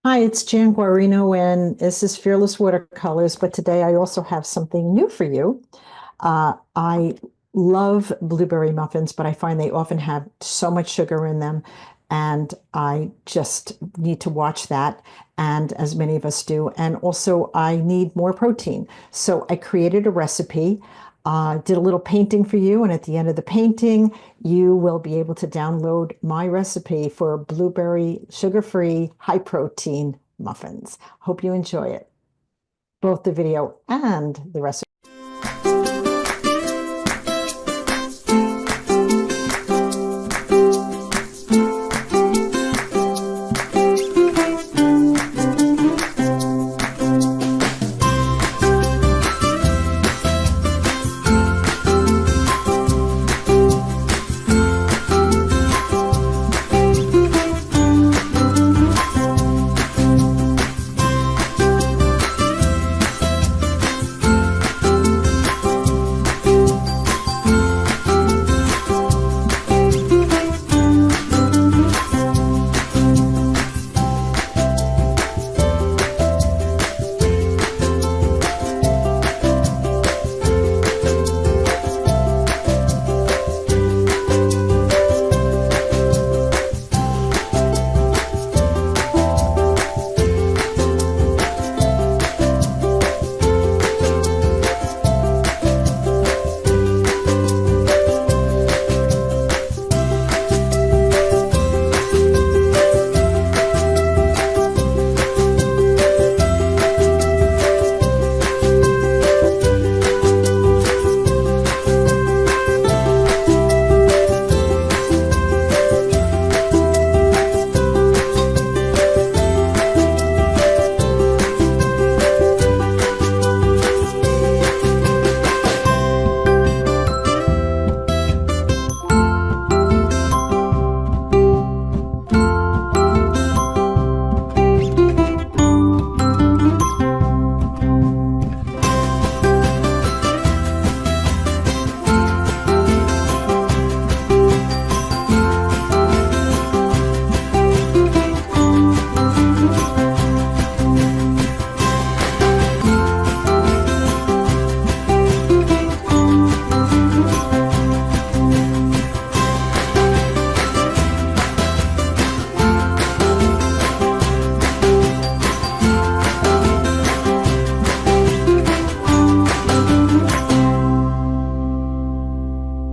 Hi, it's Jan Guarino, and this is Fearless Watercolors. But today I also have something new for you. I love blueberry muffins, but I find they often have so much sugar in them, and I just need to watch that, and as many of us do. And also, I need more protein. So I created a recipe, did a little painting for you, and at the end of the painting, you will be able to download my recipe for blueberry sugar-free, high-protein muffins. Hope you enjoy it, both the video and the recipe.